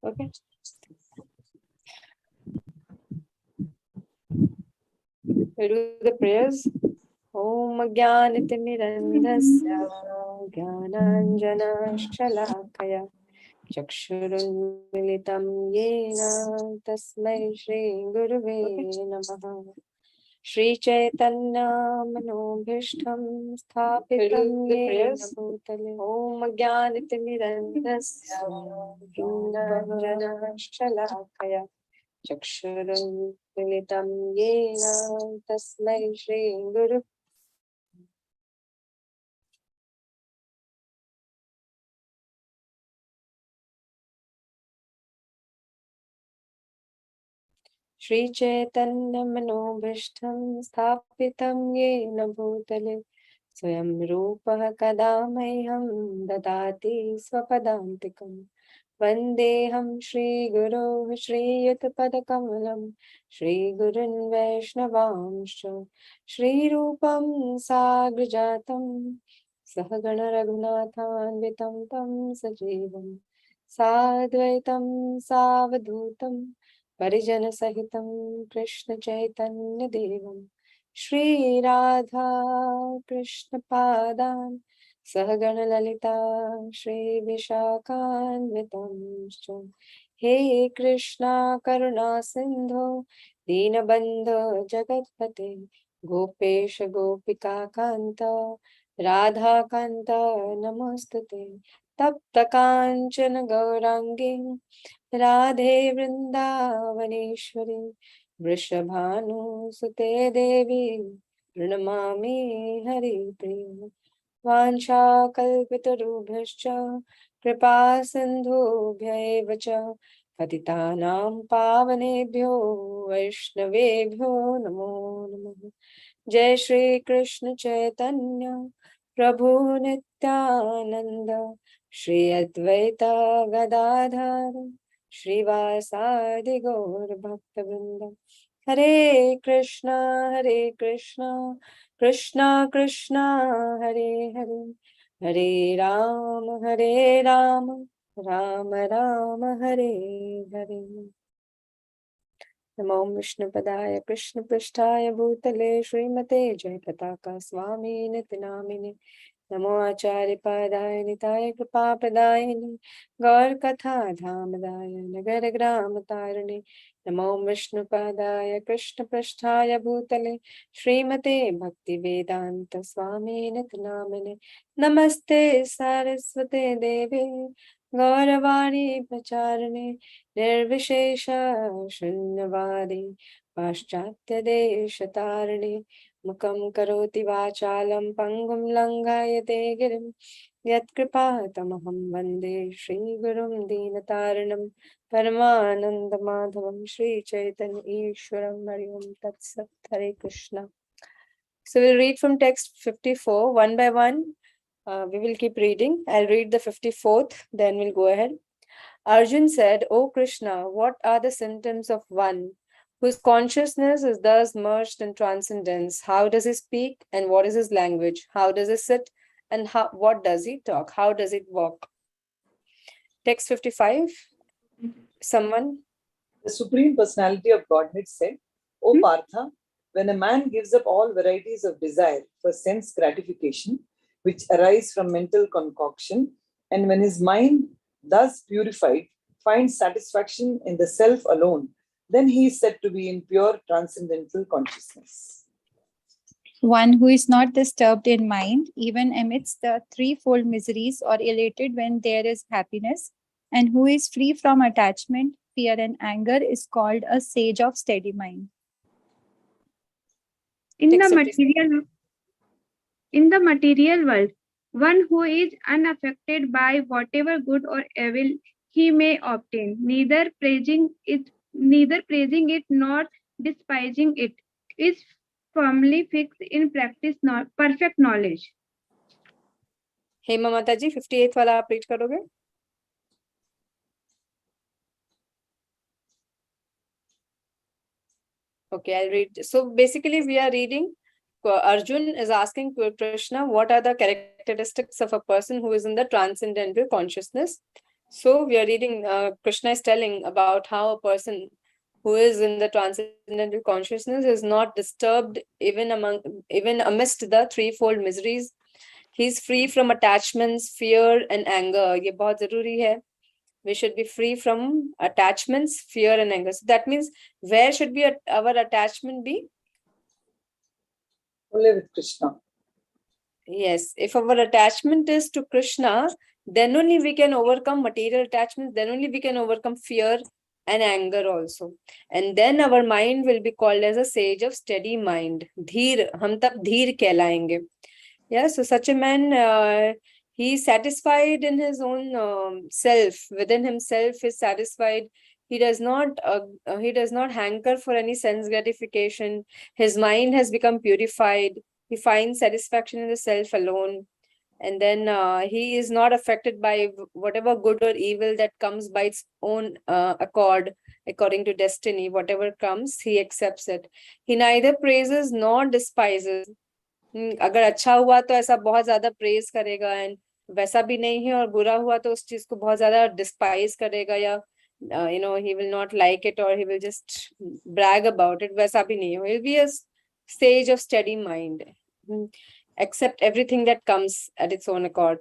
Okay. We do the prayers. Om Jnanatimirandhasya Jnananjana-shalakaya Chakshurunmilitam Yena Tasmai Shri Gurave Namaha. Shri Chaitanya Manobhishtam Sthapitam Yena Bhutale Om Jnanatimirandhasya Jnananjana-shalakaya Chakshurunmilitam Yena Tasmai Shri Gurave Shri Chaitanya Manobhishtam Sthapitam Yena Bhutale Swayam Rupa Kada Mahyam Dadati Swapadantikam Vandeham Shri Guru Shri Yutpadakamalam Shri Gurun Vaishnavamsha Shri Rupam Sagrajatam Sahagana Raghunathanvitam Tam Sajivam Sadvaitam Savadhutam परिजन सहितं कृष्ण चैतन्य देवं श्री राधा कृष्ण पादान सहगण ललिता श्री विशाखान्वितं हे कृष्णा करुणा सिंधु दीनबंधु जगत्पते गोपेश गोपिका कांता राधा कांता नमोस्तुते तप्त कांचन गौरांगी राधे वृंदावनेश्वरी वृषभानुसुते देवी प्रणमामि हरिप्रिय वाञ्छाकल्पितरुभ्यश्च कृपा सिन्धुभ्य एव च पतितानां पावनेभ्यो वैष्णवेभ्यो नमो नमः। जय श्री कृष्ण चैतन्य प्रभु नित्यानंद श्री अद्वैत गदाधर श्रीवासादि गौर भक्तवृंद हरे कृष्णा कृष्णा कृष्णा हरे हरे हरे राम राम राम हरे हरे। नमो विष्णुपदाय कृष्णपृष्ठाय भूतले श्रीमते जयपताका स्वामी नित्य नामिने नमो आचार्य पादाय निताय कृपा प्रदायिने गौर कथा धामदाय नगर ग्राम तारिणे नमो विष्णुपादाय कृष्णपृष्ठाय भूतले श्रीमते भक्ति वेदांत स्वामी नित्य नामिने नमस्ते सारस्वते देवे गौरवाणी प्रचारिणे निर्विशेष शून्यवादी पाश्चात्य देशतारिणे मुखं करोति वाचालं पङ्गुं लङ्घयते गिरिं यत्कृपातमहं वन्दे श्रीगुरुं दीनतारिणं परमानन्दमाधवं श्रीचैतन्य ईश्वरं हरि ओं तत्सत् हरे Krishna. So we'll read from text 54 one by one. We will keep reading. I'll read the 54th, then we'll go ahead. Arjun said, O Krishna, what are the symptoms of one whose consciousness is thus merged in transcendence? How does he speak and what is his language? How does he sit and what does he talk? How does it walk? Text 55. Someone? The Supreme Personality of Godhead said, O Partha, when a man gives up all varieties of desire for sense gratification, which arise from mental concoction, and when his mind, thus purified, finds satisfaction in the self alone, then he is said to be in pure transcendental consciousness. One who is not disturbed in mind, even amidst the threefold miseries, or elated when there is happiness, and who is free from attachment, fear, and anger, is called a sage of steady mind. In Text the 56. material world, one who is unaffected by whatever good or evil he may obtain, neither praising it nor despising it, is firmly fixed in practice, perfect knowledge. Hema माता जी 58 वाला आप read करोगे? Okay, I'll read. So basically we are reading, Arjun is asking Krishna, what are the characteristics of a person who is in the transcendental consciousness? So we are reading, Krishna is telling about how a person who is in the transcendental consciousness is not disturbed even amidst the threefold miseries. He is free from attachments, fear, and anger. ये बहुत जरूरी है. We should be free from attachments, fear, and anger. So that means, where should be our attachment be? Only with Krishna. Yes, if our attachment is to Krishna, then only we can overcome material attachments, then only we can overcome fear and anger also. And then our mind will be called as a sage of steady mind. Dheer, hum tab dheer कहलाएंगे. Yeah, so such a man, he is satisfied in his own self, within himself is satisfied. He does not hanker for any sense gratification. His mind has become purified. He finds satisfaction in the self alone. And then he is not affected by whatever good or evil that comes by its own accord, according to destiny. Whatever comes, he accepts it. He neither praises nor despises. अगर अच्छा हुआ तो ऐसा बहुत ज्यादा praise करेगा, and वैसा भी नहीं है, और बुरा हुआ तो उस चीज को बहुत ज्यादा डिस्पाइज करेगा, या he will not like it or he will just brag about it. वैसा भी नहीं है. He will be a stage of steady mind, accept everything that comes at its own accord.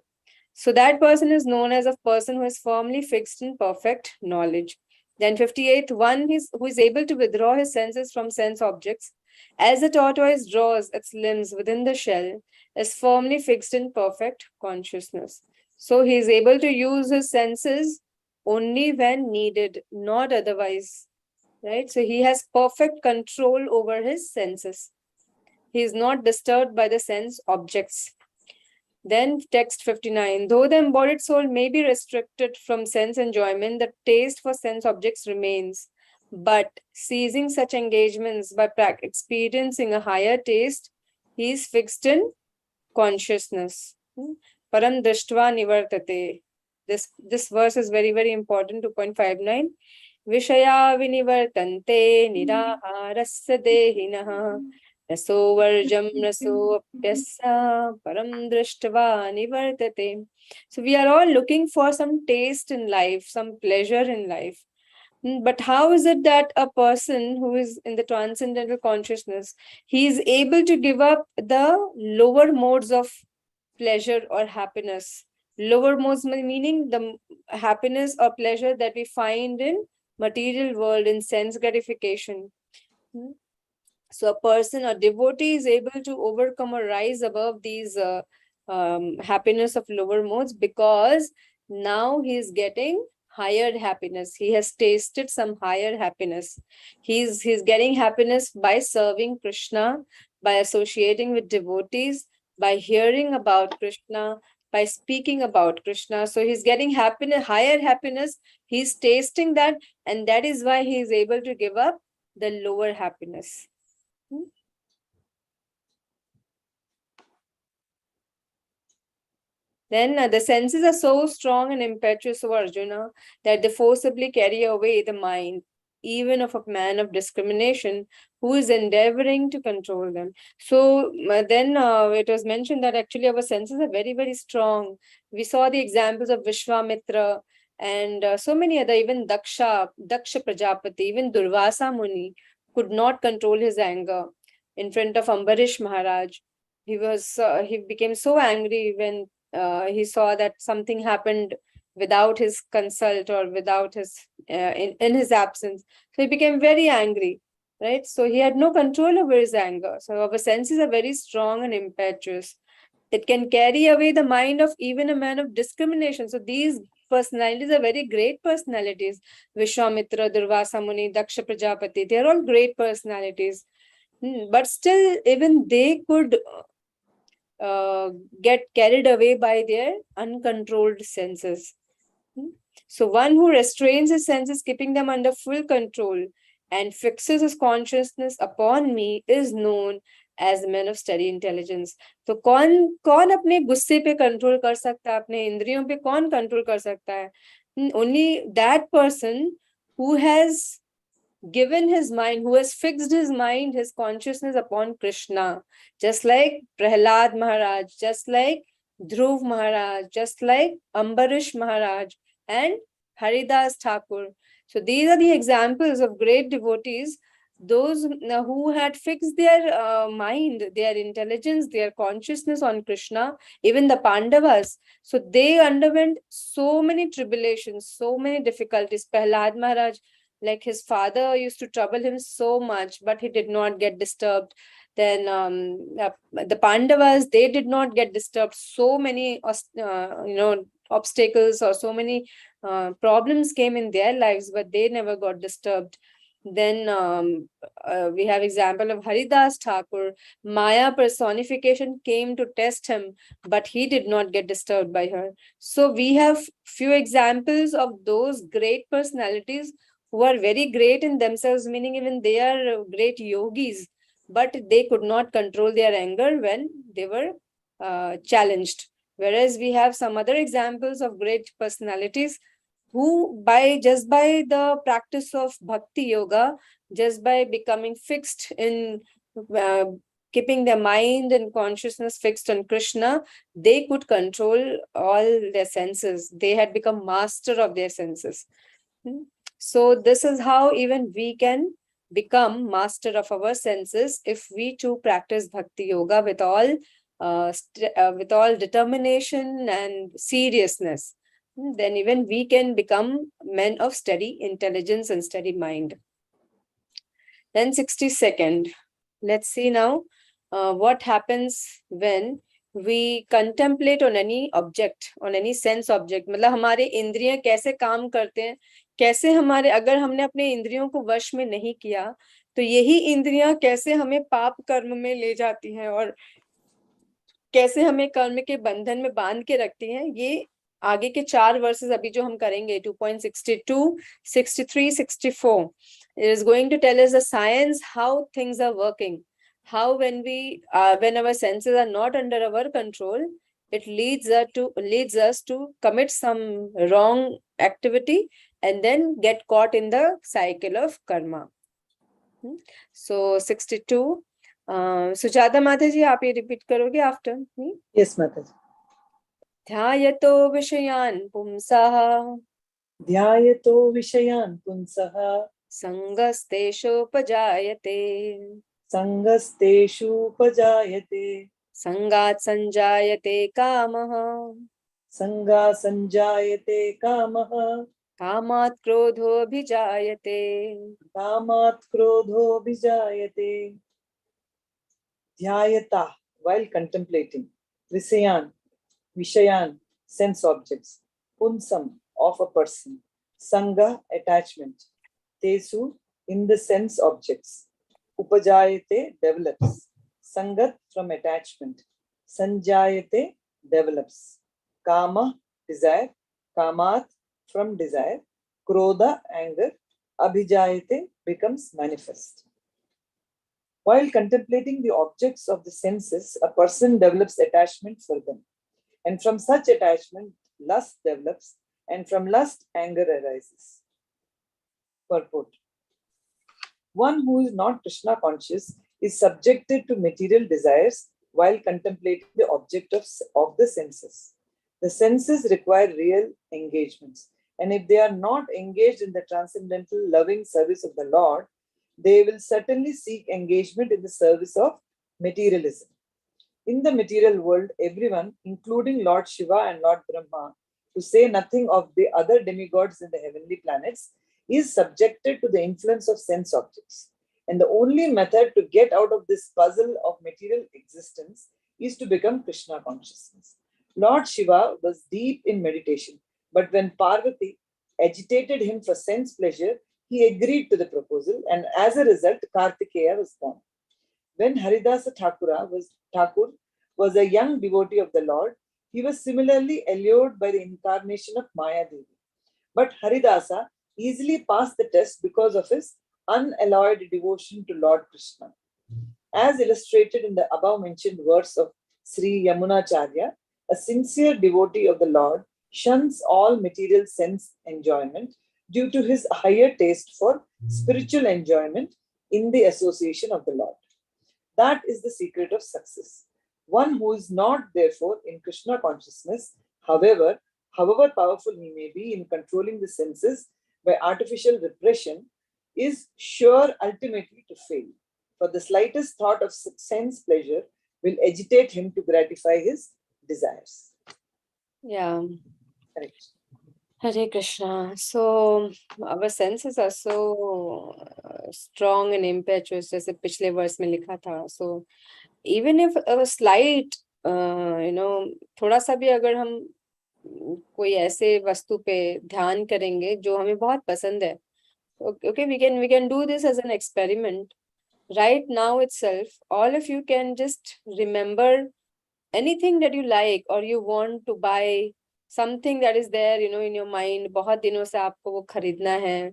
So that person is known as a person who is firmly fixed in perfect knowledge. Then 58th, one who is able to withdraw his senses from sense objects, as the tortoise draws its limbs within the shell, is firmly fixed in perfect consciousness. So he is able to use his senses only when needed, not otherwise. Right? So he has perfect control over his senses. He is not disturbed by the sense objects. Then text 59, though the embodied soul may be restricted from sense enjoyment, the taste for sense objects remains. But ceasing such engagements by experiencing a higher taste, he is fixed in consciousness. Param drishtva nivartate. This verse is very, very important, 2.59. Vishaya vinivartante niraharasya dehinaha. Raso varjam raso apyasya param drishtva nivartate. So we are all looking for some taste in life, some pleasure in life. But how is it that a person who is in the transcendental consciousness, he is able to give up the lower modes of pleasure or happiness? Lower modes meaning the happiness or pleasure that we find in material world, in sense gratification. So a person, a devotee, is able to overcome or rise above these happiness of lower modes, because now he is getting higher happiness. He has tasted some higher happiness. He's getting happiness by serving Krishna, by associating with devotees, by hearing about Krishna, by speaking about Krishna. So he's getting happiness, higher happiness. He's tasting that, and that is why he is able to give up the lower happiness. Then the senses are so strong and impetuous, O Arjuna, that they forcibly carry away the mind, even of a man of discrimination who is endeavoring to control them. So then it was mentioned that actually our senses are very, very strong. We saw the examples of Vishwamitra and so many other, even Daksha Prajapati, even Durvasa Muni could not control his anger in front of Ambarish Maharaj. He became so angry when he saw that something happened without his consult or without his in his absence. So he became very angry, right? So he had no control over his anger. So our senses are very strong and impetuous. It can carry away the mind of even a man of discrimination. So these personalities are very great personalities. Vishwamitra, Durvasa Muni, Daksha Prajapati, they are all great personalities. But still, even they could get carried away by their uncontrolled senses. So one who restrains his senses, keeping them under full control, and fixes his consciousness upon me is known as the man of steady intelligence. तो कौन अपने गुस्से पे control कर सकता है, अपने इंद्रियों पे कौन कंट्रोल कर सकता है? Only that person who has given his mind, who has fixed his mind, his consciousness upon Krishna, just like Prahlad Maharaj, just like Dhruv Maharaj, just like Ambarish Maharaj, and Haridas Thakur. So these are the examples of great devotees, those who had fixed their mind, their intelligence, their consciousness on Krishna, even the Pandavas. So they underwent so many tribulations, so many difficulties. Prahlad Maharaj, like his father used to trouble him so much, but he did not get disturbed. Then the Pandavas, they did not get disturbed. So many, obstacles or so many problems came in their lives, but they never got disturbed. Then we have example of Haridas Thakur. Maya personification came to test him, but he did not get disturbed by her. So we have few examples of those great personalities who are very great in themselves, meaning even they are great yogis, but they could not control their anger when they were challenged. Whereas we have some other examples of great personalities who just by the practice of bhakti yoga, just by becoming fixed in keeping their mind and consciousness fixed on Krishna, they could control all their senses. They had become master of their senses. So this is how even we can become master of our senses if we too practice bhakti yoga with all determination and seriousness. Then even we can become men of steady intelligence and steady mind. Then 62nd. Let's see now what happens when we contemplate on any object, on any sense object. मतलब हमारे इंद्रियां कैसे काम करते हैं, कैसे हमारे, अगर हमने अपने इंद्रियों को वश में नहीं किया, तो यही इंद्रियां कैसे हमें पाप कर्म में ले जाती हैं और कैसे हमें कर्म के बंधन में बांध के रखती हैं. ये आगे के 4 वर्सेस अभी जो हम करेंगे 2.62, 63, 64 is going to tell us the science how things are working, how when our senses are not under our control, it leads us to commit some wrong activity and then get caught in the cycle of karma. So 62. Sujata माता जी, आप ये repeat करोगे after me? Yes, Mataji. ध्यायतो विषयान् पुंसः ध्यायतो विषयान् पुंसः संगस्तेषोपजायते संगस्तेषुपजायते संगात् संजायते कामः संगा संजायते कामः कामात् क्रोधोऽभिजायते कामात् क्रोधोऽभिजायते. Dhyayata, while contemplating, Vishayan, sense objects, Punsam, of a person, Sangha, attachment, Tesu, in the sense objects, Upajayate, develops, Sangat, from attachment, Sanjayate, develops, Kama, desire, Kamat, from desire, Krodha, anger, Abhijayate, becomes manifest. While contemplating the objects of the senses, a person develops attachment for them. And from such attachment, lust develops, and from lust, anger arises. Purport. One who is not Krishna conscious is subjected to material desires while contemplating the object of the senses. The senses require real engagements. And if they are not engaged in the transcendental loving service of the Lord, they will certainly seek engagement in the service of materialism. In the material world, everyone, including Lord Shiva and Lord Brahma, to say nothing of the other demigods in the heavenly planets, is subjected to the influence of sense objects. And the only method to get out of this puzzle of material existence is to become Krishna consciousness. Lord Shiva was deep in meditation, but when Parvati agitated him for sense pleasure, he agreed to the proposal, and as a result, Kartikeya was born. When Haridasa Thakur was a young devotee of the Lord, he was similarly allured by the incarnation of Maya Devi. But Haridasa easily passed the test because of his unalloyed devotion to Lord Krishna. As illustrated in the above mentioned verse of Sri Yamunacharya, a sincere devotee of the Lord shuns all material sense enjoyment due to his higher taste for spiritual enjoyment in the association of the Lord. That is the secret of success. One who is not, therefore, in Krishna consciousness, however, however powerful he may be in controlling the senses by artificial repression, is sure ultimately to fail. For the slightest thought of sense pleasure will agitate him to gratify his desires. Yeah. Correct. Hare Krishna. So our senses are so strong and impetuous, जैसे पिछले वर्ष में लिखा था. So even if a slight, थोड़ा सा भी अगर हम कोई ऐसे वस्तु पे ध्यान करेंगे जो हमें बहुत पसंद है, okay, we can do this as an experiment. Right now itself, all of you can just remember anything that you like or you want to buy, something that is there, in your mind. बहुत दिनों से आपको वो खरीदना है,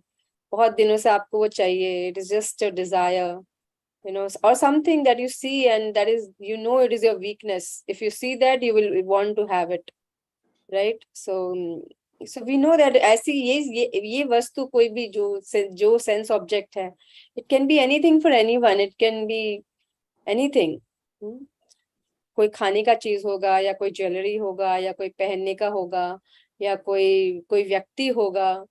बहुत दिनों से आपको वो चाहिए. It is just a desire, or something that you see and that is, it is your weakness. If you see that, you will want to have it, right? So we know that ऐसी ये वस्तु कोई भी जो sense object है, it can be anything for anyone. It can be anything. कोई खाने का चीज होगा, या कोई ज्वेलरी होगा, या कोई पहनने का होगा, या कोई व्यक्ति होगा.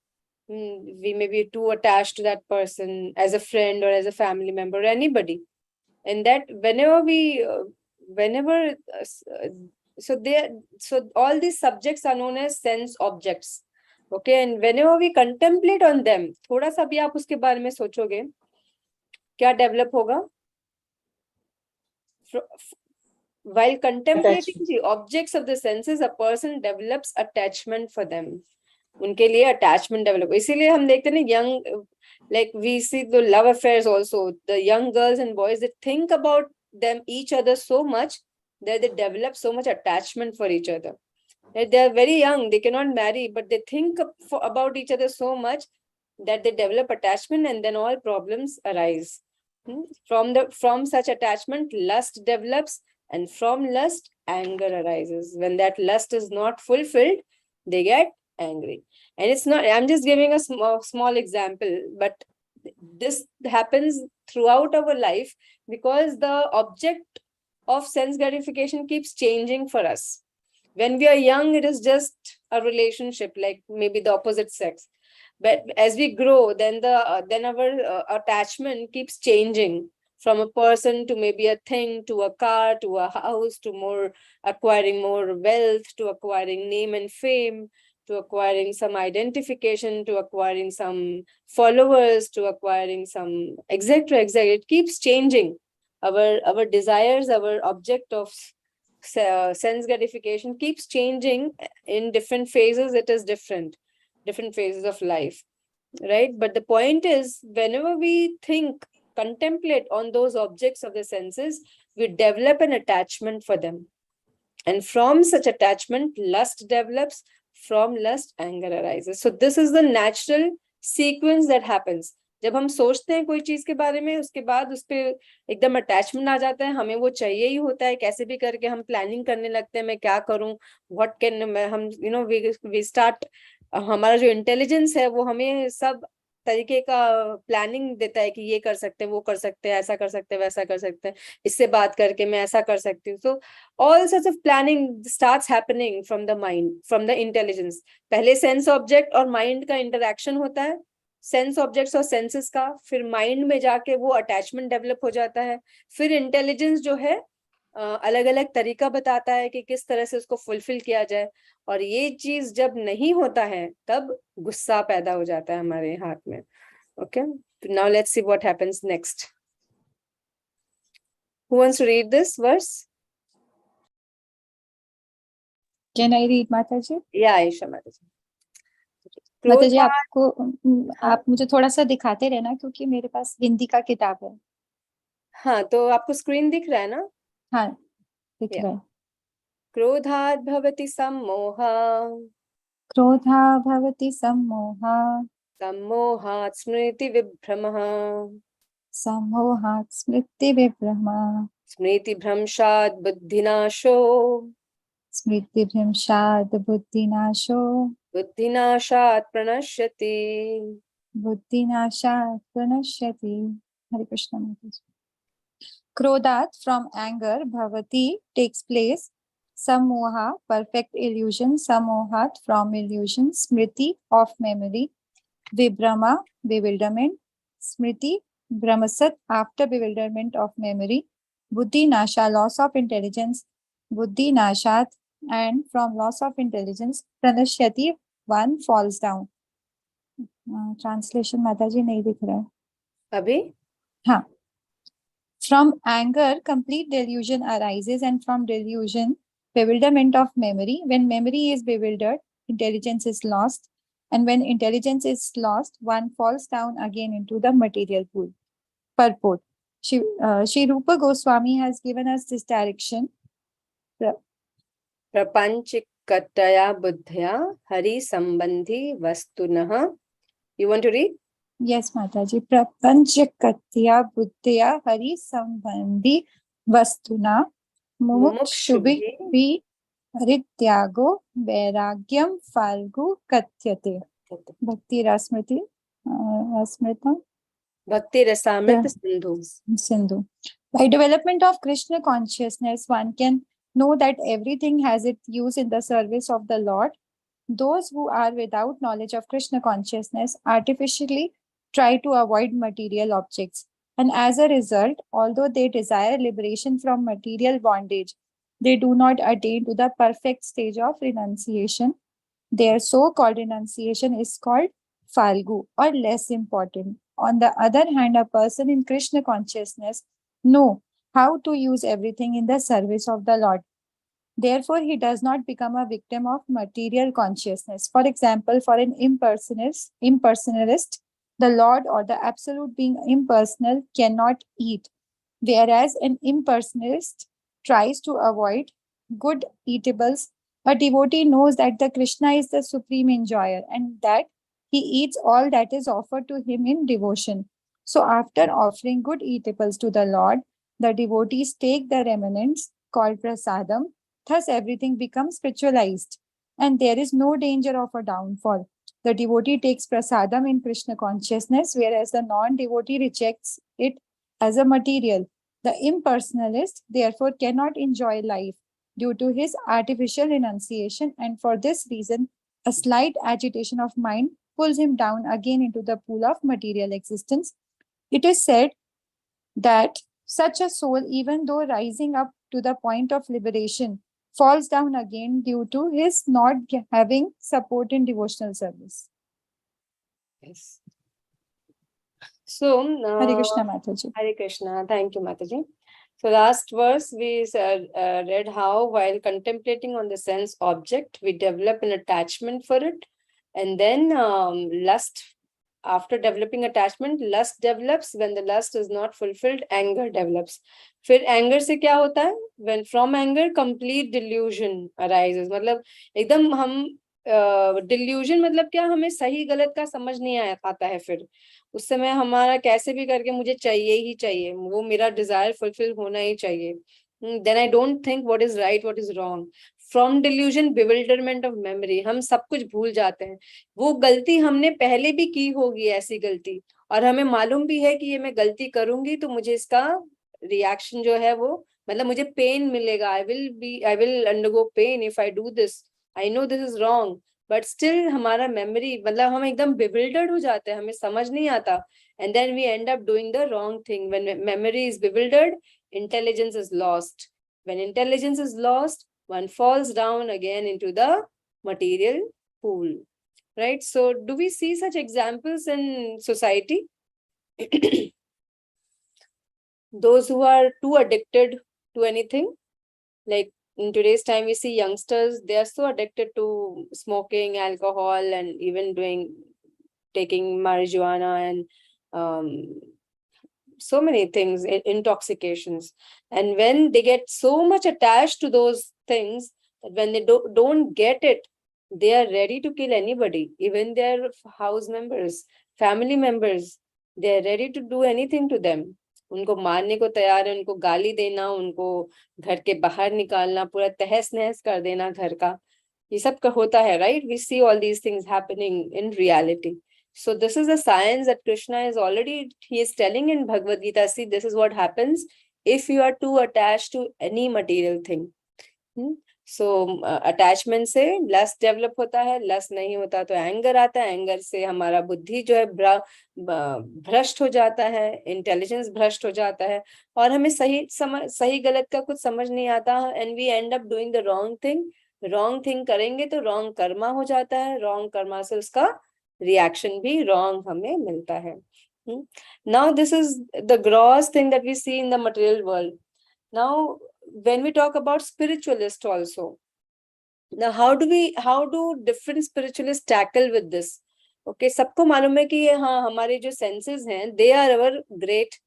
We may be too attached to that person as a friend or as a family member or anybody. And that so all these subjects are known as sense objects. Okay, and whenever we contemplate on them, थोड़ा सा भी आप उसके बारे में सोचोगे, क्या develop होगा? While contemplating the objects of the senses, a person develops attachment for them. उनके लिए attachment develop. इसीलिए हम देखते हैं young, like we see the love affairs also. The young girls and boys, they think about them, each other so much that they develop so much attachment for each other. They are very young, they cannot marry, but they think about each other so much that they develop attachment, and then all problems arise. From such attachment, lust develops, and from lust, anger arises. When that lust is not fulfilled, they get angry. And it's not, I'm just giving a small example, but this happens throughout our life because the object of sense gratification keeps changing for us. When we are young, it is just a relationship, like maybe the opposite sex. But as we grow, then our attachment keeps changing from a person to maybe a thing, to a car, to a house, to acquiring more wealth, to acquiring name and fame, to acquiring some identification, to acquiring some followers, to acquiring some, etc. It keeps changing. Our desires, our object of sense gratification keeps changing in different phases. It is different phases of life, right? But the point is, whenever we contemplate on those objects of the senses, we develop an attachment for them. And from such attachment, lust develops. From lust, anger arises. So this is the natural sequence that happens. जब हम सोचते हैं कोई चीज के बारे में, उसके बाद उस पे एकदम अटैचमेंट आ जाता है, हमें वो चाहिए ही होता है, कैसे भी करके हम प्लानिंग करने लगते हैं, मैं क्या करूं, व्हाट कैन हम वी स्टार्ट. हमारा जो इंटेलिजेंस है वो हमें सब तरीके का प्लानिंग देता है कि ये कर सकते हैं, वो कर सकते हैं, ऐसा कर सकते हैं, वैसा कर सकते हैं, इससे बात करके मैं ऐसा कर सकती हूँ. So all sorts of planning starts happening from the mind, from the intelligence. पहले सेंस ऑब्जेक्ट और माइंड का इंटरेक्शन होता है, सेंस ऑब्जेक्ट्स और सेंसेस का, फिर माइंड में जाके वो अटैचमेंट डेवलप हो जाता है, फिर इंटेलिजेंस जो है अलग अलग तरीका बताता है कि किस तरह से उसको फुलफिल किया जाए. और ये चीज जब नहीं होता है तब गुस्सा पैदा हो जाता है हमारे हाथ में. Okay, now let's see what happens next. Who wants to read this verse? Can I read Mataji? या आयशा माताजी. माताजी आप मुझे थोड़ा सा दिखाते रहना, क्योंकि मेरे पास हिंदी का किताब है. हाँ, तो आपको स्क्रीन दिख रहा है ना? हाँ, दिख रहा है. क्रोधात् भवति सम्मोहा, क्रोधा भवति सम्मोहा, सम्मोहात् स्मृति विभ्रमः, सम्मोहात् स्मृति विभ्रमः, स्मृति भ्रंशात् बुद्धिनाशो, स्मृति भ्रंशात् बुद्धिनाशो, बुद्धिनाशात् प्रणश्यति, बुद्धिनाशात् प्रणश्यति. हरे कृष्ण माताजी. Krodhat, from anger, bhavati, takes place. Samoha, perfect illusion, samohat, from illusion, smriti, of memory, vibrama, bewilderment, smriti, brahmasat, after bewilderment of memory, buddhi nasha, loss of intelligence, buddhi nashat, and from loss of intelligence, pranashyati, one falls down. Translation माताजी नहीं दिख रहा है. अभी हाँ. From anger, complete delusion arises, and from delusion, bewilderment of memory. When memory is bewildered, intelligence is lost. And when intelligence is lost, one falls down again into the material pool. Purport. Shri Rupa Goswami has given us this direction. प्रपंचिकतया बुद्धया Hari संबंधी वस्तुनः. You want to read? Yes, Mataji. Prapanchakatya buddhya hari sambandhi vastuna mumukshubhi harityago vairagyam falgu katyate. Bhakti Rasmriti. Rasmritam. Bhakti Rasamrita Sindhu. Sindhu. By development of Krishna consciousness, one can know that everything has its use in the service of the Lord. Those who are without knowledge of Krishna consciousness artificially try to avoid material objects. And as a result, although they desire liberation from material bondage, they do not attain to the perfect stage of renunciation. Their so-called renunciation is called falgu, or less important. On the other hand, a person in Krishna consciousness knows how to use everything in the service of the Lord. Therefore, he does not become a victim of material consciousness. For example, for an impersonalist, the Lord or the absolute being impersonal cannot eat, whereas an impersonalist tries to avoid good eatables. A devotee knows that the Krishna is the supreme enjoyer and that he eats all that is offered to him in devotion. So after offering good eatables to the Lord, the devotees take the remnants called prasadam. Thus everything becomes spiritualized and there is no danger of a downfall. The devotee takes prasadam in Krishna consciousness, whereas the non-devotee rejects it as a material. The impersonalist therefore cannot enjoy life due to his artificial renunciation, and for this reason, a slight agitation of mind pulls him down again into the pool of material existence. It is said that such a soul, even though rising up to the point of liberation, falls down again due to his not having support in devotional service. Yes. So, Hare Krishna, Mataji. Hare Krishna. Thank you, Mataji. So last verse we read how while contemplating on the sense object, we develop an attachment for it. And then lust, after developing attachment, lust develops. When the lust is not fulfilled, anger develops. फिर anger से क्या होता है? When from anger, complete delusion arises. मतलब एकदम हम delusion मतलब क्या, हमें सही गलत का समझ नहीं आता है. फिर उस समय हमारा कैसे भी करके मुझे चाहिए ही चाहिए, वो मेरा desire fulfill होना ही चाहिए. Then I don't think what is right, what is wrong. From delusion, bewilderment of memory. हम सब कुछ भूल जाते हैं. वो गलती हमने पहले भी की होगी, ऐसी गलती, और हमें मालूम भी है कि ये मैं गलती करूंगी तो मुझे इसका रिएक्शन जो है वो, मतलब मुझे पेन मिलेगा. I will undergo pain if I do this. I know this is wrong. But still हमारा memory, मतलब हम एकदम bewildered हो जाते हैं, हमें समझ नहीं आता. And then we end up doing the wrong thing. When memory is bewildered, intelligence is lost. When intelligence is lost, one falls down again into the material pool. Right? So do we see such examples in society? Those who are too addicted to anything, like in today's time, we see youngsters, they are so addicted to smoking, alcohol, and even taking marijuana and so many things, intoxications. And when they get so much attached to those things, that when they don't get it, they are ready to kill anybody, even their house members, family members. They are ready to do anything to them. उनको मारने को तैयार है, उनको गाली देना, उनको घर के बाहर निकालना, पूरा तहस नहस कर देना घर का, ये सब का होता है. Right? We see all these things happening in reality. So this is the science that Krishna is already, he is telling in Bhagavad Gita. See, this is what happens if you are too attached to any material thing. So attachment से lust develop होता है, lust नहीं होता तो anger आता है, anger से हमारा बुद्धि जो है भ्रष्ट हो जाता है, इंटेलिजेंस भ्रष्ट हो जाता है, और हमें सही गलत का कुछ समझ नहीं आता, and we end up doing the wrong thing. Wrong thing करेंगे तो रॉन्ग कर्मा हो जाता है, रॉन्ग कर्मा से उसका रिएक्शन भी रॉन्ग हमें मिलता है। Now this is the gross thing that we see in the material world. Now when we talk about spiritualists also, now how do different spiritualists tackle with this? Okay, सबको मालूम है कि ये हाँ हमारे जो senses हैं, they are our great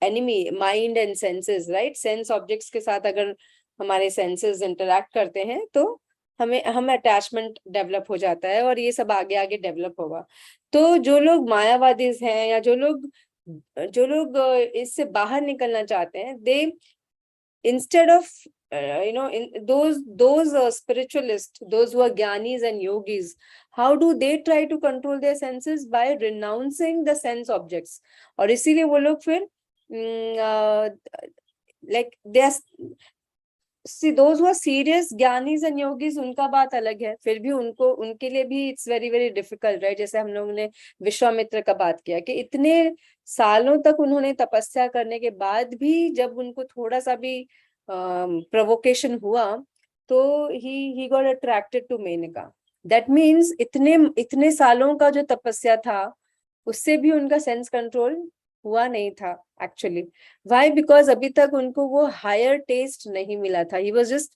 enemy, mind and senses, right? Sense objects के साथ अगर हमारे senses interact करते हैं तो हमें अटैचमेंट डेवलप हो जाता है, और ये सब आगे आगे डेवलप होगा। तो जो लोग मायावादी हैं या जो लोग इससे बाहर निकलना चाहते हैं, दे instead of in those spiritualists, those who are gyanis and yogis, how do they try to control their senses? By renouncing the sense objects. और इसीलिए वो लोग फिर like they are, see those who are serious gyanis and yogis, उनका बात अलग है, फिर भी उनके लिए भी it's very very difficult, right? जैसे हम लोगों ने विश्वामित्र का बात किया कि इतने सालों तक उन्होंने तपस्या करने के बाद भी जब उनको थोड़ा सा भी प्रोवोकेशन हुआ तो he got attracted to Maneka. That means इतने सालों का जो तपस्या था उससे भी उनका सेंस कंट्रोल हुआ नहीं था एक्चुअली। वाई? बिकॉज अभी तक उनको वो हायर टेस्ट नहीं मिला था। ही वॉज जस्ट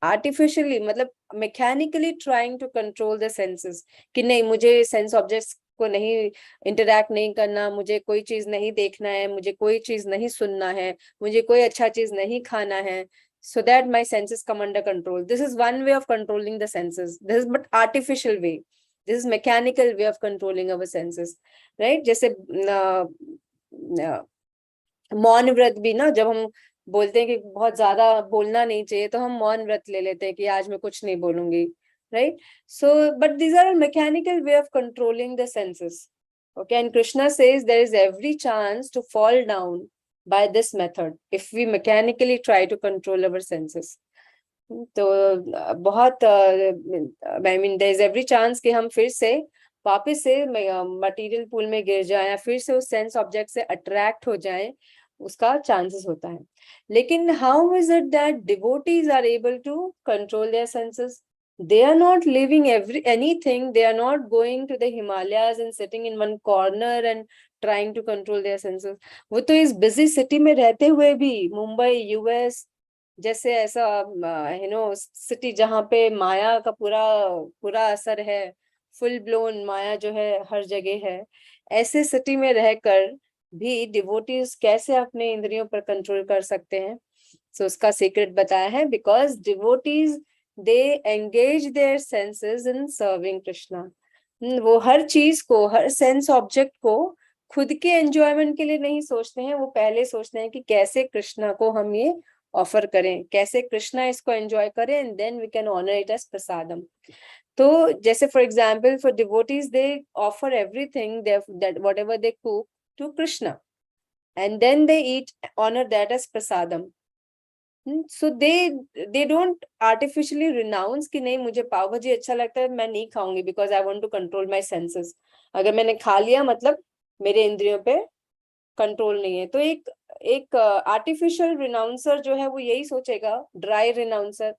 आर्टिफिशियली, मतलब mechanically trying to control the senses, कि नहीं मुझे सेंस ऑब्जेक्ट्स को नहीं इंटरैक्ट नहीं करना, मुझे कोई चीज नहीं देखना है, मुझे कोई चीज नहीं सुनना है, मुझे कोई अच्छा चीज नहीं खाना है, so that my senses come under control. This is one way of controlling the senses. This is but artificial way. This is mechanical way of controlling our senses, right? जैसे मौन व्रत भी ना, जब हम बोलते हैं कि बहुत ज्यादा बोलना नहीं चाहिए तो हम मौन व्रत ले लेते हैं कि आज मैं कुछ नहीं बोलूंगी, right? So but these are a mechanical way of controlling the senses. Okay, and Krishna says there is every chance to fall down by this method if we mechanically try to control our senses. तो बहुत I mean there is every chance कि हम फिर से वापस से material pool में गिर जाए या फिर से उस सेंस ऑब्जेक्ट से अट्रैक्ट हो जाए, उसका चांसेस होता है। लेकिन how is it that devotees are able to control their senses? They are not living anything. They are not going to the Himalayas and sitting in one corner and trying to control their senses. वो तो इस busy city में रहते हुए भी, Mumbai, US जैसे ऐसा city जहाँ पे माया का पूरा असर है, फुल ब्लोन माया जो है हर जगह है, ऐसे सिटी में रहकर भी डिवोटीज कैसे अपने इंद्रियों पर कंट्रोल कर सकते हैं? सो उसका सीक्रेट बताया है, because devotees they engage their senses in serving Krishna. वो हर चीज को, हर सेंस ऑब्जेक्ट को खुद के एंजॉयमेंट के लिए नहीं सोचते हैं, वो पहले सोचते हैं कि कैसे कृष्णा को हम ये ऑफर करें, कैसे कृष्णा इसको एंजॉय करें, and then we can honour it as prasadam. तो जैसे for example for devotees they offer everything that whatever they cook to Krishna, and then they eat, honor that as prasadam. So they don't artificially renounce कि नहीं मुझे पाव भाजी अच्छा लगता है मैं नहीं खाऊंगी because I want to control my senses. अगर मैंने खा लिया मतलब मेरे इंद्रियों पे कंट्रोल नहीं है। तो एक आर्टिफिशियल रिनाउंसर जो है वो यही सोचेगा, ड्राई रिनाउंसर,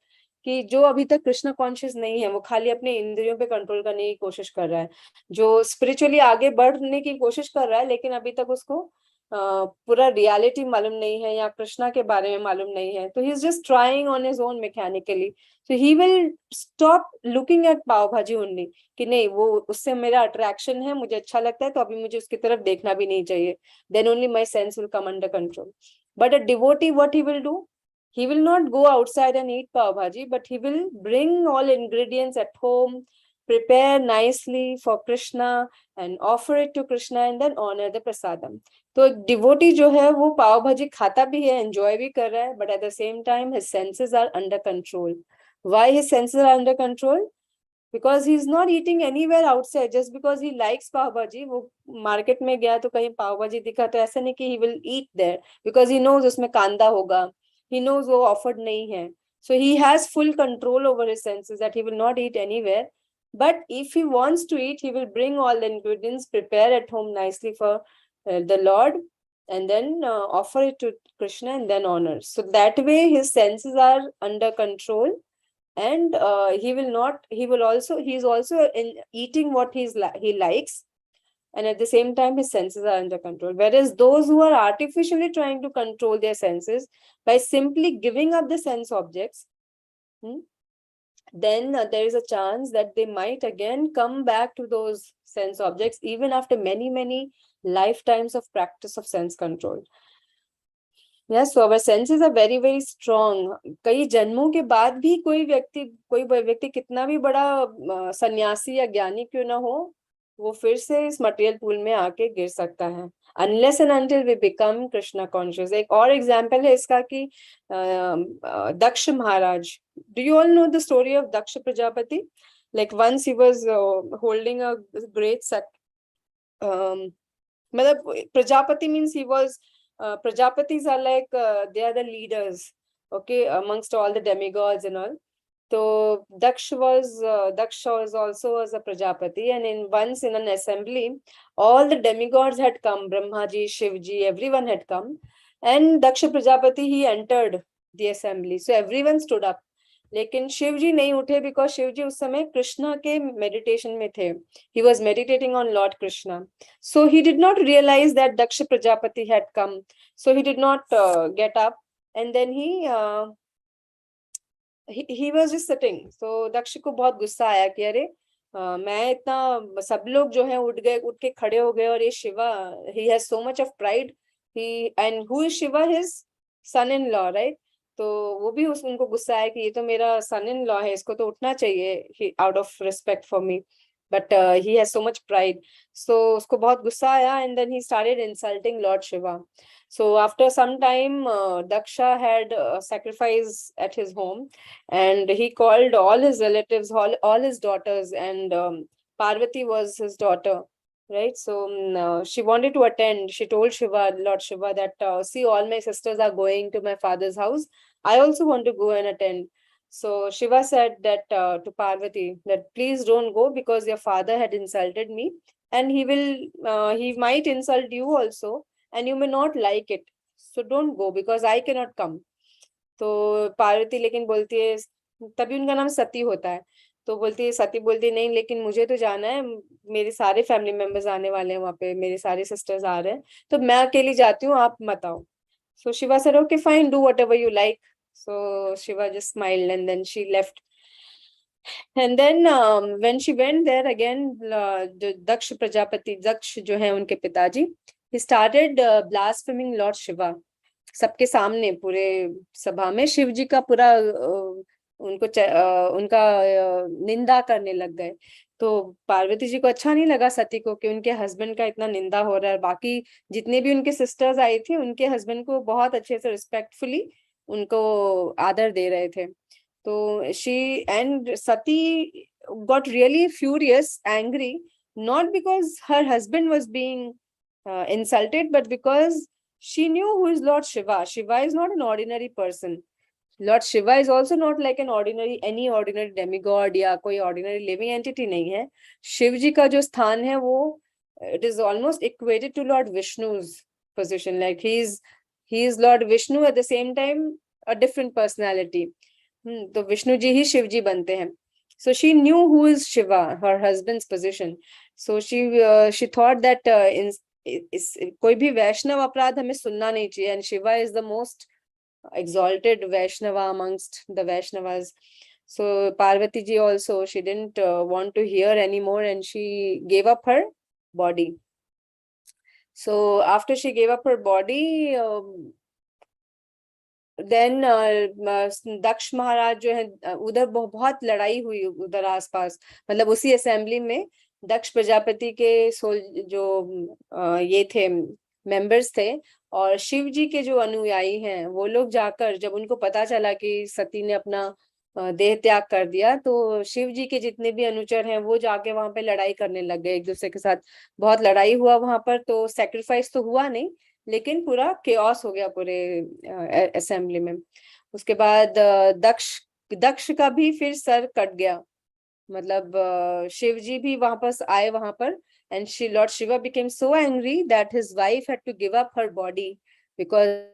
कि जो अभी तक कृष्ण कॉन्शियस नहीं है वो खाली अपने इंद्रियों पे कंट्रोल करने की कोशिश कर रहा है, जो स्पिरिचुअली आगे बढ़ने की कोशिश कर रहा है लेकिन अभी तक उसको पूरा रियलिटी मालूम नहीं है या कृष्णा के बारे में मालूम नहीं है, तो he is just trying on his own mechanically. So he will stop looking at pav bhaji only, कि नहीं वो उससे मेरा अट्रैक्शन है, मुझे अच्छा लगता है तो अभी मुझे उसकी तरफ देखना भी नहीं चाहिए, then only my sense will come under control. But a devotee, what he will do? He will not go outside and eat pav bhaji, but he will bring all ingredients at home, prepare nicely for Krishna and offer it to Krishna and then honor the prasadam. तो devotee जो है वो पाव भाजी खाता भी है, enjoy भी कर रहा है, but at the same time his senses are under control. Why his senses are under control? Because he is not eating anywhere outside just because he likes pav bhaji. वो मार्केट में गया तो कहीं पाव भाजी दिखा तो ऐसा नहीं कि he will eat there because he knows उसमें कांदा होगा, he knows वो ऑफर्ड नहीं है, So he has full control over his senses, that he will not eat anywhere. But if he wants to eat, he will bring all the ingredients, prepare at home nicely for the Lord, and then offer it to Krishna and then honor. So that way his senses are under control, and he is also in eating what he likes, and at the same time his senses are under control. Whereas those who are artificially trying to control their senses by simply giving up the sense objects, then there is a chance that they might again come back to those sense objects even after many lifetimes of practice of sense control. Yes, so our senses are very strong. कई जन्मों के बाद भी कोई व्यक्ति कितना भी बड़ा सन्यासी या ज्ञानी क्यों ना हो, वो फिर से इस मटेरियल पूल में आके गिर सकता है, unless and until we become Krishna conscious. एक और एग्जाम्पल है इसका कि दक्ष महाराज. Do you all know the story of Daksha Prajapati? Like once he was holding a great मतलब Prajapati means he was Prajapatis are like they are the leaders, okay, amongst all the demigods and all. So Daksha was also as a Prajapati, and once in an assembly, all the demigods had come, Brahmaji, Shivji, everyone had come, and Daksha Prajapati, he entered the assembly. So everyone stood up. लेकिन शिव जी नहीं उठे, because Shiv जी उस समय कृष्णा के meditation में थे. He was meditating on lord Krishna. So he did not realise that Daksha Prajapati had come. So he did not get up, and then he was just sitting. So Daksha को बहुत गुस्सा आया कि अरे मैं इतना, सब लोग जो है उठ के खड़े हो गए, और ये Shiva, he has so much of pride. And who is Shiva? His son-in-law, right? तो वो भी उनको गुस्सा है कि ये तो मेरा सन इन लॉ है, इसको तो उठना चाहिए, out of respect for me, but he has so much pride. So उसको बहुत गुस्सा आया, and then he started insulting lord Shiva. So after some time Daksha had sacrifice at his home, and he called all his relatives, all his daughters, and Parvati was his daughter. Right, so she wanted to attend. She told Lord Shiva, that see, all my sisters are going to my father's house. I also want to go and attend. So Shiva said that to Parvati, that please don't go, because your father had insulted me, and he might insult you also, and you may not like it. So don't go, because I cannot come. तो पार्वती लेकिन बोलती है, तभी उनका नाम सती होता है, तो बोलती है, सती बोलती है, नहीं लेकिन मुझे तो जाना है, मेरे सारे फैमिली मेंबर्स आने वाले हैं वहां पे, मेरे सारे सिस्टर्स आ रहे हैं, तो मैं अकेली जाती हूँ, आप मत आओ. So Shiva said, okay, fine, do whatever you like. So Shiva just smiled, and then she left. And then when she went there again, Daksh Prajapati, Daksh जो है उनके पिताजी, he started blaspheming Lord Shiva. सबके सामने पूरे सभा में शिव जी का पूरा उनका निंदा करने लग गए. तो पार्वती जी को अच्छा नहीं लगा सती को कि उनके हस्बैंड का इतना निंदा हो रहा है. बाकी जितने भी उनके सिस्टर्स आई थी, उनके हस्बैंड को बहुत अच्छे से रिस्पेक्टफुली उनको आदर दे रहे थे. तो she and Sati got really furious, angry, not because her husband was being insulted, but because she knew who is Lord Shiva. Shiva is not an ordinary person. Lord Shiva is also not like any ordinary demigod या कोई ordinary living entity नहीं है. शिव जी का जो स्थान है वो, it is almost equated to Lord Vishnu's position. Like he is Lord Vishnu, at the same time a different personality. तो विष्णु जी ही शिव जी बनते हैं. So she knew who is Shiva, her husband's position. So she thought that कोई भी वैष्णव अपराध हमें सुनना नहीं चाहिए, and Shiva is the most exalted Vaishnava amongst the Vaishnavas. So Parvati ji also, she didn't want to hear anymore, and she gave up her body. So after she gave up her body, then दक्ष महाराज जो है, उधर बहुत लड़ाई हुई उधर आसपास, मतलब उसी असेंबली में दक्ष प्रजापति के जो ये थे मेंबर्स थे, और शिव जी के जो अनुयायी हैं, वो लोग जाकर, जब उनको पता चला कि सती ने अपना देह त्याग कर दिया, तो शिव जी के जितने भी अनुचर हैं वो जाके वहां पे लड़ाई करने लग गए एक दूसरे के साथ. बहुत लड़ाई हुआ वहां पर. तो सैक्रिफाइस तो हुआ नहीं, लेकिन पूरा केओस हो गया पूरे असेंबली में. उसके बाद दक्ष का भी फिर सर कट गया, मतलब शिव जी भी वापस आए वहां पर, and Lord Shiva became so angry that his wife had to give up her body because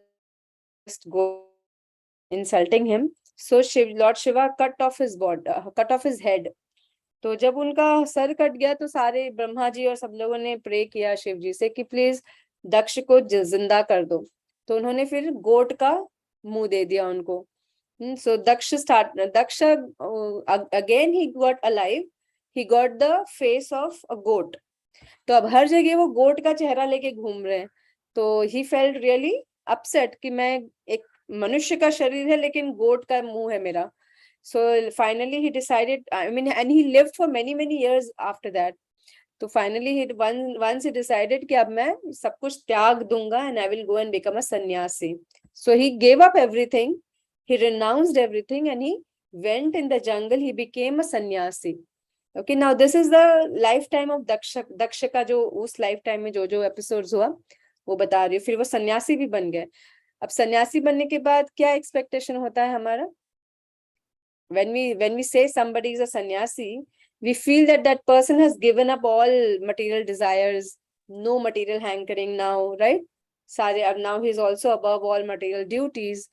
go insulting him. So Lord Shiva cut off his body, cut off his head. तो जब उनका सर कट गया तो सारे ब्रह्मा जी और सब लोगों ने प्रे किया शिव जी से कि प्लीज दक्ष को जिंदा कर दो। तो उन्होंने फिर गोट का मुंह दे दिया उनको। So Daksha again he got alive. He got the face of a goat. तो अब हर जगह वो गोट का चेहरा लेके घूम रहे हैं। तो he felt really upset कि मैं एक मनुष्य का शरीर है लेकिन गोट का मुंह है मेरा। So finally he decided, I mean, and he lived for many years after that. तो finally once he decided कि अब मैं सब कुछ त्याग दूंगा and I will go and become a sannyasi. So he gave up everything. He renounced everything and he went in the jungle. He became a sannyasi. Okay, now this is the lifetime of Daksha का जो उस lifetime में जो episodes हुआ वो बता रही हूँ। फिर वो सन्यासी भी बन गए। अब सन्यासी बनने के बाद क्या expectation होता है हमारा? When we say somebody is a sannyasi, we feel that that person has given up all material desires, no material hankering now, right? Now he's also above all material duties.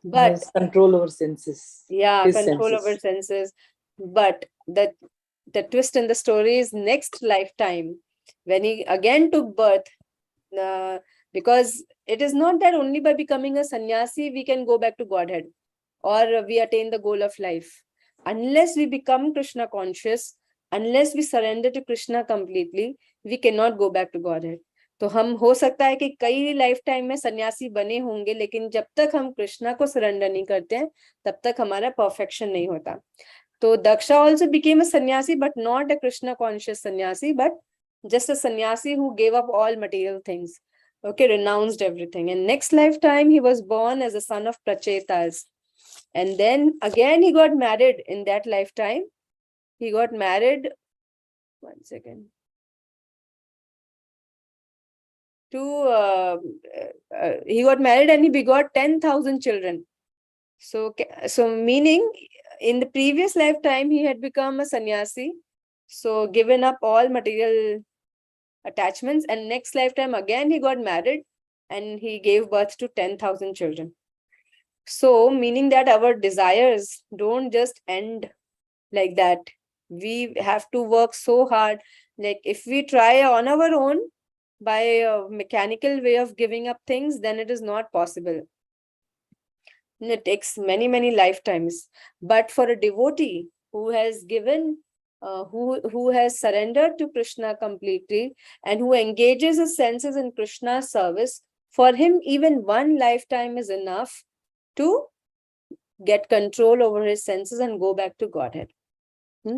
But Yes, control over senses. Yeah, His control senses. over senses. But the twist in the story is next lifetime when he again took birth, because it is not that only by becoming a sannyasi we can go back to Godhead or we attain the goal of life. Unless we become Krishna conscious, unless we surrender to Krishna completely, we cannot go back to Godhead. तो हम हो सकता है कि कई life time में सन्यासी बने होंगे, लेकिन जब तक हम कृष्णा को सरेंडर नहीं करते हैं तब तक हमारा परफेक्शन नहीं होता। तो Daksha also became a sannyasi, but not a Krishna conscious sannyasi, but just a sannyasi who gave up all material things. Okay, renounced everything. And next lifetime he was born as a son of Prachetas. And then again he got married in that lifetime. He got married, one second, to he got married and he begot 10,000 children. So meaning in the previous lifetime he had become a sannyasi, so given up all material attachments, and next lifetime again he got married and he gave birth to 10,000 children. So meaning that our desires don't just end like that. We have to work so hard. Like if we try on our own by a mechanical way of giving up things, then it is not possible. It takes many lifetimes. But for a devotee who has given, who has surrendered to Krishna completely and who engages his senses in Krishna's service, for him even one lifetime is enough to get control over his senses and go back to Godhead.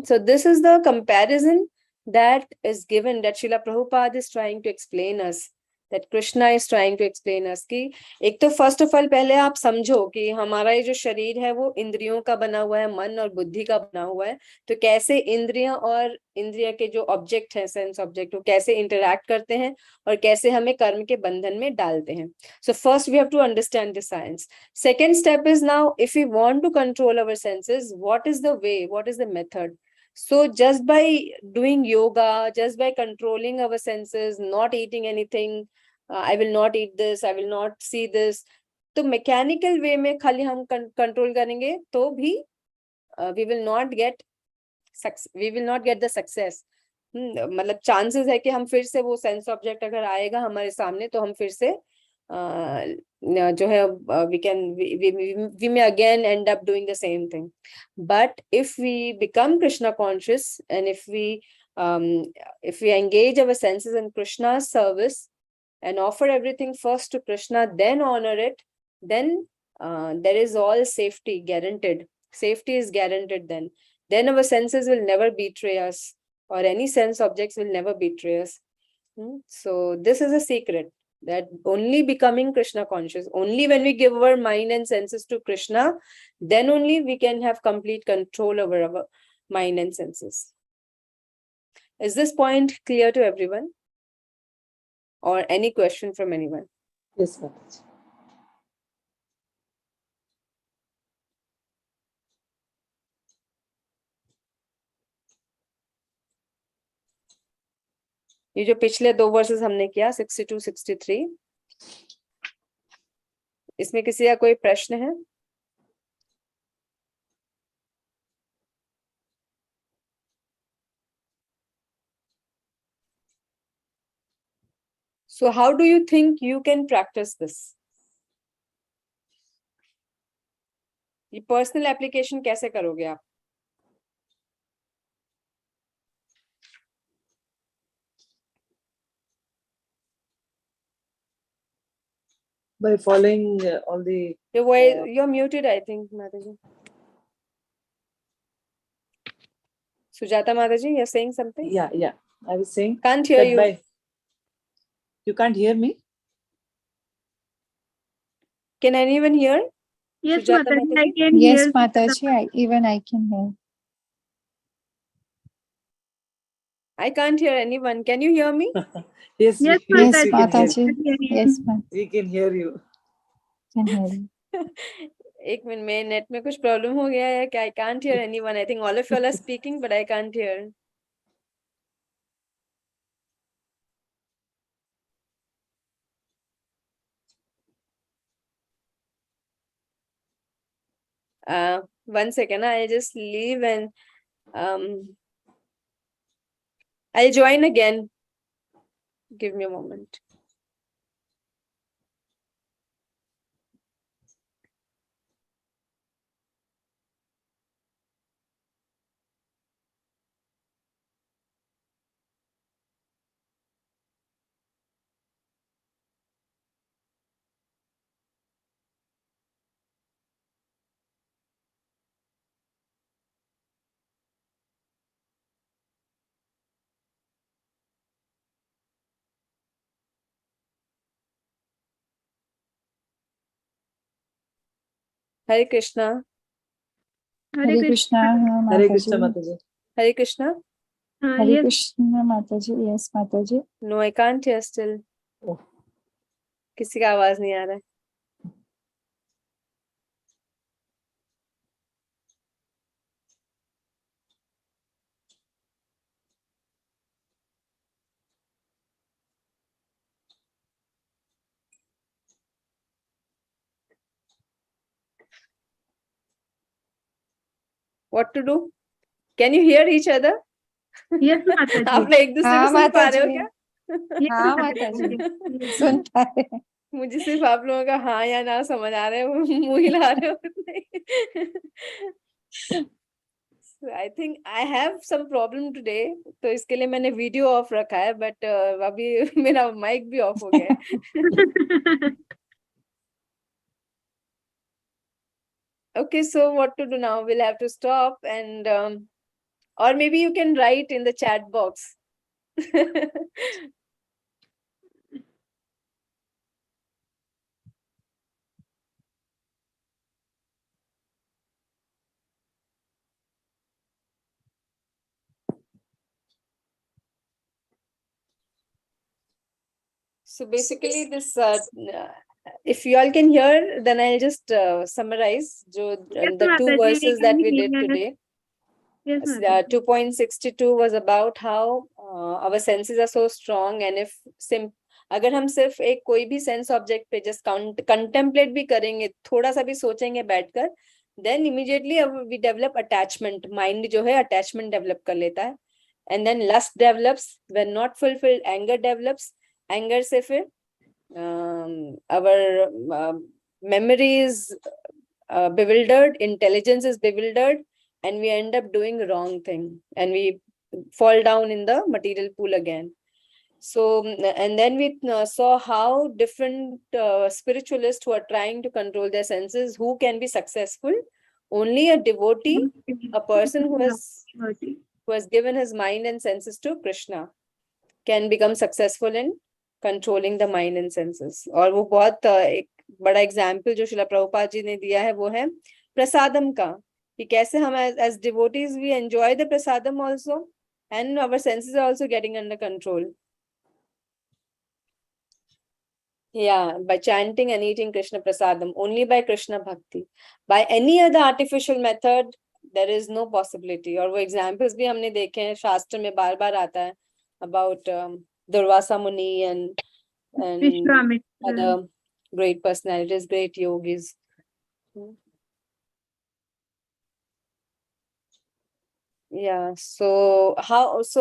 So this is the comparison that is given, that Srila Prabhupada is trying to explain us, that Krishna is trying to explain us कि एक तो first of all पहले आप समझो कि हमारा ये जो शरीर है वो इंद्रियों का बना हुआ है, मन और बुद्धि का बना हुआ है। तो कैसे इंद्रियां और इंद्रिया के जो ऑब्जेक्ट है, सेंस ऑब्जेक्ट, वो कैसे इंटरैक्ट करते हैं और कैसे हमें कर्म के बंधन में डालते हैं। So first we have to understand the science. Second step is, now if we want to control our senses, what is the way, what is the method? So just by doing yoga, just by controlling our senses, not eating anything, I will not eat this, I will not see this, तो mechanical way में खाली हम control करेंगे तो भी we will not get the success. मतलब chances है कि हम फिर से वो sense object अगर आएगा हमारे सामने तो हम फिर से जो है we may again end up doing the same thing. But if we become Krishna conscious and if we engage our senses in Krishna's service and offer everything first to Krishna, then honor it, then there is all safety guaranteed. Safety is guaranteed then. Then our senses will never betray us, or any sense objects will never betray us. So this is a secret, that only becoming Krishna conscious, only when we give our mind and senses to Krishna, then only we can have complete control over our mind and senses. Is this point clear to everyone? Or any question from anyone? Yes, Mataji. ये जो पिछले 2 versus हमने किया 62 63, इसमें किसी का कोई प्रश्न है? So how do you think you can practice this? ये पर्सनल एप्लीकेशन कैसे करोगे आप? By following all the You're muted, I think, Mataji. Sujata Mataji, you're saying something? yeah. I was saying Can't hear that you. You can't hear me? Can anyone hear? Yes, Sujata Mataji, I Mataji? can Yes, hear. Mataji, even I can hear. I can't hear anyone. Can you hear me? Yes, Yes, Yes, we can hear. Mataji. I can hear you. Yes, ma'am. We can hear you. Can hear you. एक minute में net में कुछ problem हो गया है क्या? I can't hear anyone. I think all of you all are speaking, but I can't hear. One second, I'll just leave and I'll join again. Give me a moment. Hare Krishna. Hare Krishna, Hare Krishna, Mataji. Mataji. Hare Krishna. Hare Yes, Krishna, Mataji. Yes, Mataji. No, I can't hear still. Oh. किसी का आवाज नहीं आ रहा है. What to do? Can you hear each other? yes, Mataji. आप लोग एक दूसरे को हाँ, सुन पा रहे हो माताजी. क्या? Yes, हाँ, Mataji. माताजी. Yes. सुन पा रहे हैं. मुझे सिर्फ आप लोगों का हाँ या ना समझ आ रहा है, वो मुंह हिला रहे हो. So I think I have some problem today, तो इसके लिए मैंने वीडियो ऑफ रखा है, बट अभी मेरा माइक भी ऑफ हो गया है. Okay, so what to do now? We'll have to stop and or maybe you can write in the chat box. So basically this if you all can hear, then I'll just summarize Yes, the two Mataji, verses I that can we did hear. today. Yes, Mataji. 2.62 was about how our senses are so strong, and if अगर हम सिर्फ एक कोई भी sense object पे just contemplate भी करेंगे, थोड़ा सा भी सोचेंगे बैठकर, then immediately we develop attachment. Mind जो है attachment develop कर लेता है, and then lust develops. When not fulfilled, anger develops. Anger से फिर our memory is bewildered, intelligence is bewildered, and we end up doing wrong thing, and we fall down in the material pool again. So, and then we saw how different spiritualists who are trying to control their senses, who can be successful. Only a devotee, a person who has given his mind and senses to Krishna, can become successful in controlling the mind and senses. और वो बहुत एक बड़ा example जो शिला प्रभुपाद जी ने दिया है वो है प्रसादम का, कि कैसे हम as devotees we enjoy the prasadam also, and our senses are also getting under control. Yeah, by chanting and eating Krishna prasadam, only by Krishna bhakti. By any other artificial method, there is no possibility. और वो examples भी हमने देखे हैं, शास्त्र में बार बार आता है about Durvasa Muni and Vishwamitra. other great personalities, great yogis. Yeah, so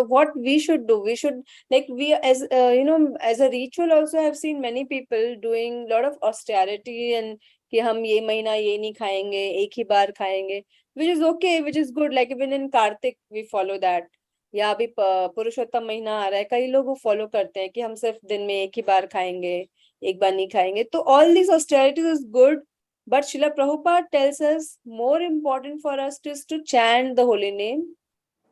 what we should do, we should, like, we as as a ritual also, I have seen many people doing lot of austerity and कि हम ये महीना ये नहीं खाएंगे, एक ही बार खाएंगे, which is okay, which is good, like even in Kartik we follow that. या अभी पुरुषोत्तम महीना आ रहा है, कई लोग वो फॉलो करते हैं कि हम सिर्फ दिन में एक ही बार खाएंगे, एक बार नहीं खाएंगे. तो all these austerities is good, but Srila Prabhupada tells us more important for us is to chant the holy name,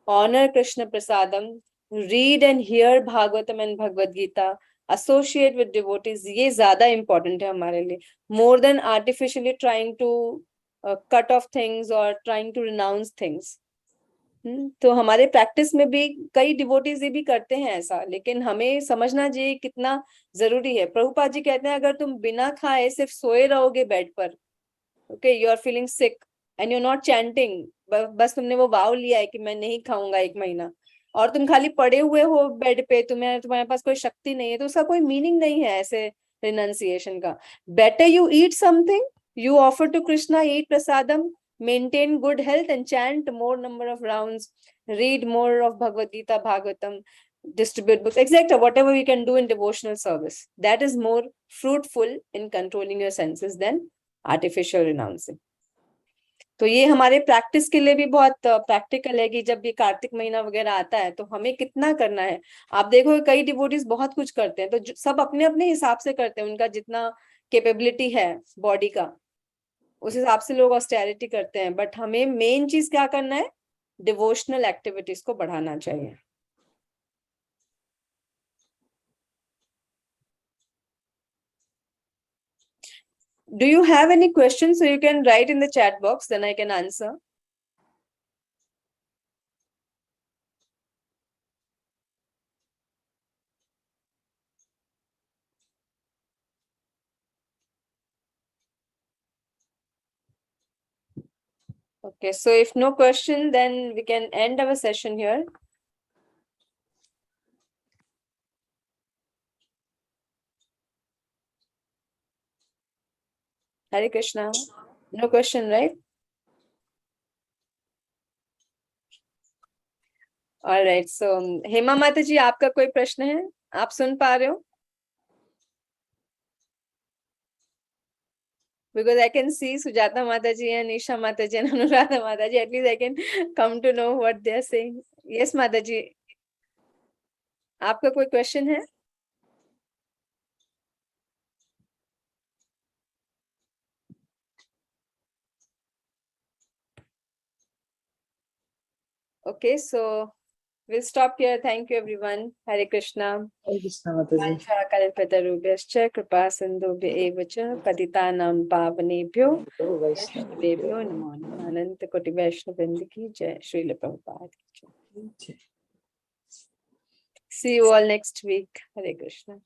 honor Krishna Prasadam, read and hear Bhagavatam and Bhagavad Gita, associate with devotees. ये ज्यादा important है हमारे लिए, more than artificially trying to cut off things or trying to renounce things. तो हमारे practice में भी कई डिवोटीज ये भी करते हैं ऐसा, लेकिन हमें समझना चाहिए कितना जरूरी है. प्रभुपाद जी कहते हैं अगर तुम बिना खाए सिर्फ सोए रहोगे बेड पर, okay, you are feeling sick and you not chanting, बस तुमने वो वाव लिया है कि मैं नहीं खाऊंगा एक महीना, और तुम खाली पड़े हुए हो बेड पे, तुम्हारे पास कोई शक्ति नहीं है, तो उसका कोई मीनिंग नहीं है ऐसे रिनंसिएशन का. Better you eat something, you offer to Krishna, eat prasadam, maintain good health and chant more number of rounds, read more of Bhagavad Gita, Bhagavatam, distribute books, etc. Whatever we can do in devotional service. That is more fruitful in controlling your senses than artificial renouncing. तो ये हमारे practice के लिए भी बहुत practical है कि जब ये कार्तिक महीना वगैरह आता है तो हमें कितना करना है. आप देखो कई डिवोटीज बहुत कुछ करते हैं, तो सब अपने अपने हिसाब से करते हैं, उनका जितना कैपेबिलिटी है बॉडी का उस हिसाब से लोग ऑस्टेरिटी करते हैं. बट हमें मेन चीज क्या करना है, डिवोशनल एक्टिविटीज को बढ़ाना चाहिए. Do you have any questions? So you can write in the chat box, then I can answer. Okay, so if no question, then we can end our session here. Hare Krishna. No question, right? All right. So Hema माता जी, आपका कोई प्रश्न है? आप सुन पा रहे हो? Because I can see Sujata Mataji and Isha Mataji and Anuradha Mataji. At least I can come to know what they are saying. Yes, Mataji. आपका कोई क्वेश्चन है? Okay, so we'll stop here. Thank you, everyone. Hare Krishna. Hare Krishna Mataji. Vanchakalpatarubhyascha kripa sindhubhya eva cha patitanam pavanebhyo Vaishnavebhyo namo namaha. Ananta koti Vaishnavavrinda ki jai. Srila Prabhupada ki jai. See you all next week. Hare Krishna.